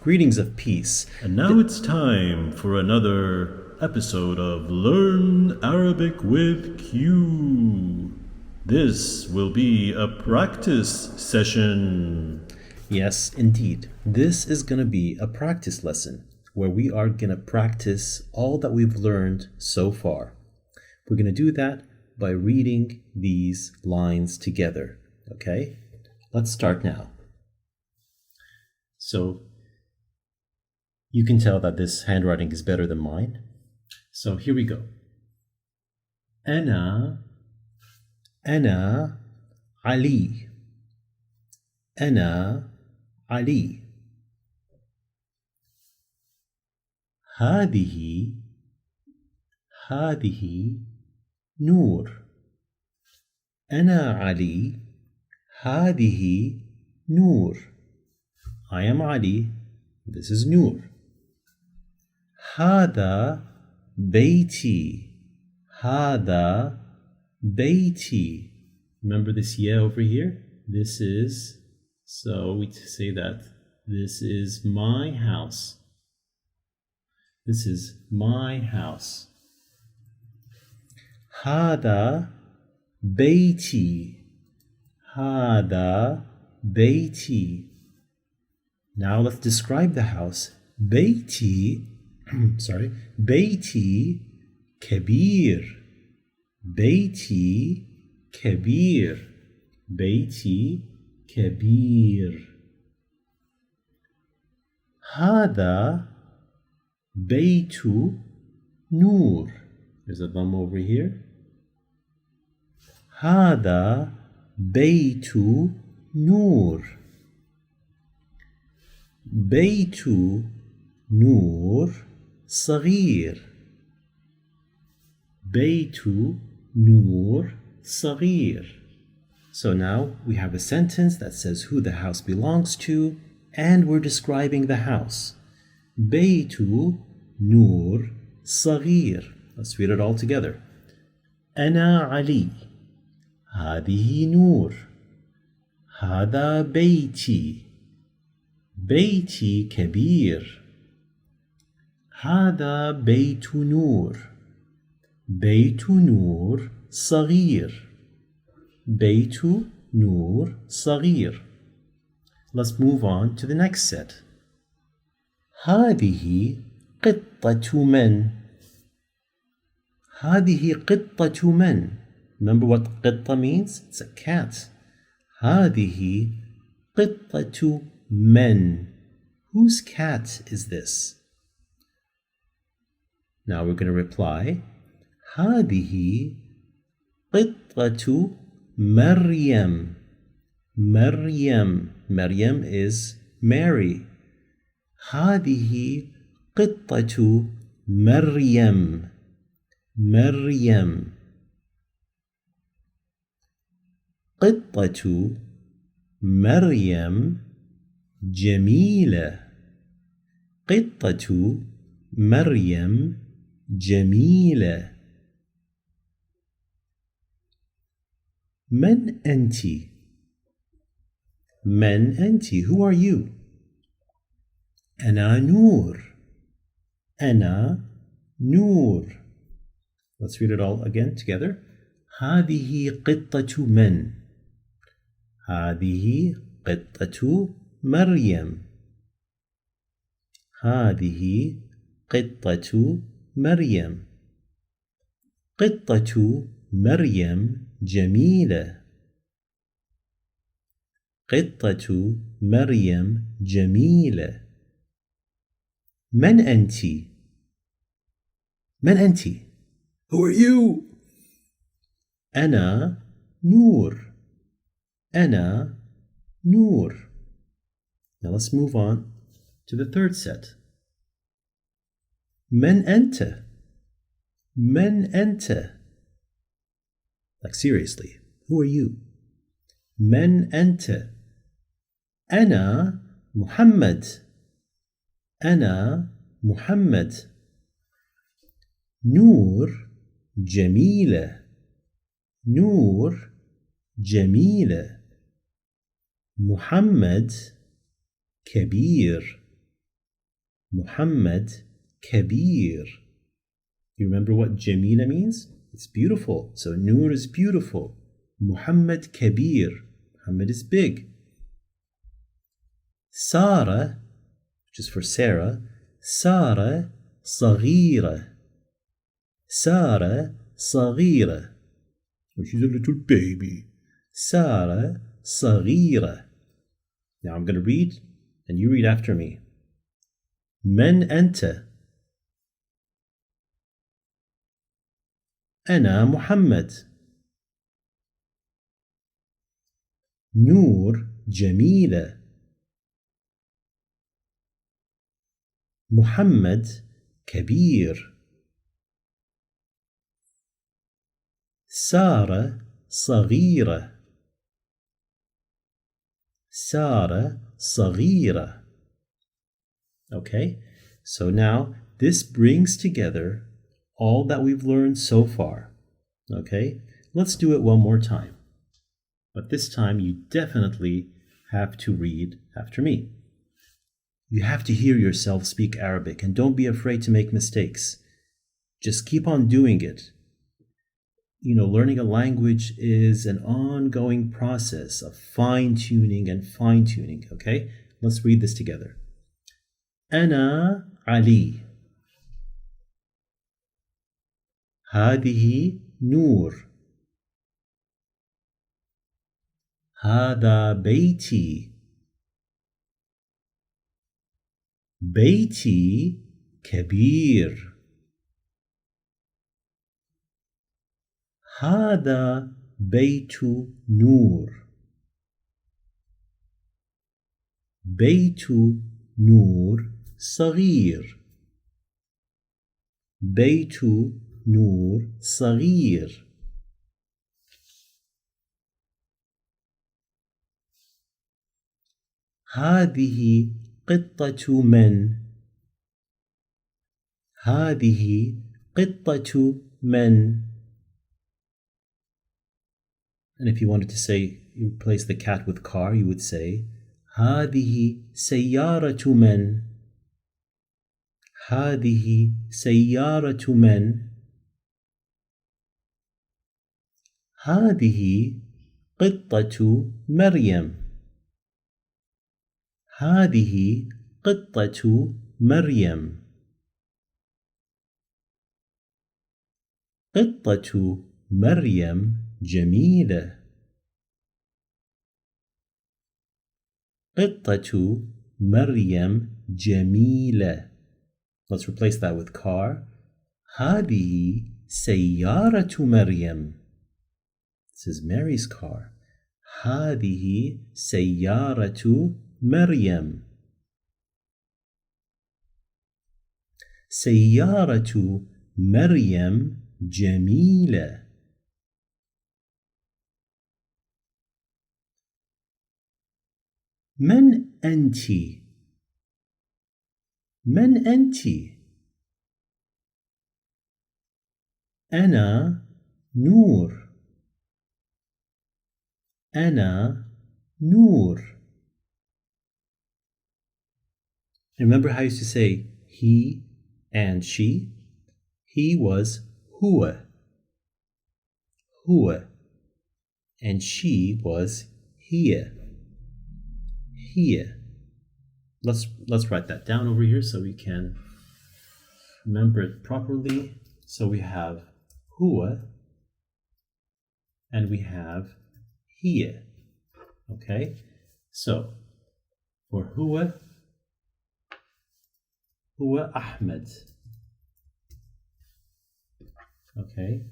Greetings of peace. And now it's time for another episode of Learn Arabic with Q. This will be a practice session. Yes, indeed. This is going to be a practice lesson where we are going to practice all that we've learned so far. We're going to do that by reading these lines together. Okay? Let's start now. So, you can tell that this handwriting is better than mine. So here we go. أنا علي. أنا علي. هذه نور. أنا علي. هذه نور. I am Ali. This is Noor. هذا بيتي. هذا بيتي. Remember this yeah over here? This is, so we say that this is my house. This is my house. هذا بيتي. هذا بيتي. Now let's describe the house. بيتي بيتي كبير. بيتي كبير. بيتي كبير. هذا بيت نور. There's a bum over here. هذا بيت نور. بيت نور صغير. بيت نور صغير. So now we have a sentence that says who the house belongs to, and we're describing the house. بيت نور صغير. Let's read it all together. أنا علي. هذه نور. هذا بيتي. بيتي كبير. هذا بيت نور. بيت نور صغير. بيت نور صغير. Let's move on to the next set. هذه قطة من. هذه قطة من. Remember what قطة means? It's a cat. هذه قطة من. Whose cat is this? Now we're going to reply. هذه قطة مريم. مريم. مريم is Mary. هذه قطة مريم. مريم. قطة مريم جميلة. قطة مريم جميلة. من أنت؟ من أنت? Who are you? أنا نور. أنا نور. Let's read it all again together. هذه قطة من. هذه قطة مريم. هذه قطة مريم. قطة مريم جميلة. قطة مريم جميلة. من أنت؟ من أنت؟ Who are you? أنا نور. أنا نور. Now let's move on to the third set. من أنت؟ من أنت؟ Like seriously, who are you? من أنت؟ أنا محمد. أنا محمد. نور جميلة. نور جميلة. محمد كبير. محمد كبير. You remember what جميلة means? It's beautiful. So Noor is beautiful. محمد كبير. Muhammad is big. سارة, which is for Sarah. سارة صغيرة. سارة صغيرة. She's a little baby. سارة صغيرة. Now I'm going to read and you read after me. من أنت؟ أنا محمد. نور جميلة. محمد كبير. سارة صغيرة. سارة صغيرة. Okay, so now this brings together all that we've learned so far. Okay, let's do it one more time. But this time you definitely have to read after me. You have to hear yourself speak Arabic and don't be afraid to make mistakes. Just keep on doing it. You know, learning a language is an ongoing process of fine-tuning and fine-tuning, okay? Let's read this together. أنا علي. هذه نور. هذا بيتي. بيتي كبير. هذا بيت نور. بيت نور صغير. بيت نور صغير. هذه قطة من؟ هذه قطة من؟ And if you wanted to say, you replace the cat with car, you would say, هذه سيارة من؟ هذه سيارة من؟ هذه قطة مريم. هذه قطة مريم. قطة مريم جميلة. قطة مريم جميلة. Let's replace that with car. هذه سيارة مريم. This is Mary's car. هذه سيارة مريم. سيارة مريم جميلة. من أنتِ؟ من أنتِ؟ أنا نور. أنا نور. Remember how I used to say he and she? He was هو. هو. And she was هي. Here. Let's write that down over here so we can remember it properly. So we have هو and we have here. Okay? So for هو أحمد. Okay?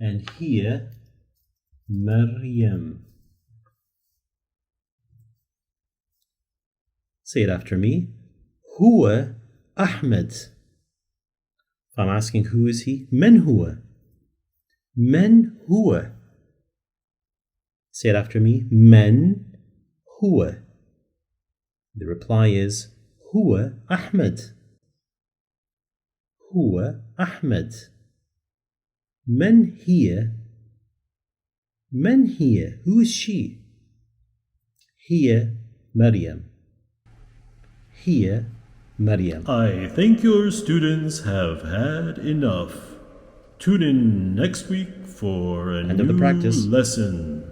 And here مريم. Say it after me. هو أحمد. If I'm asking who is he, من هو? من هو? Say it after me. من هو? The reply is هو أحمد. هو أحمد. من هي? من هي? Who is she? هي مريم. هي مريم. I think your students have had enough. Tune in next week for a End of the new practice. lesson.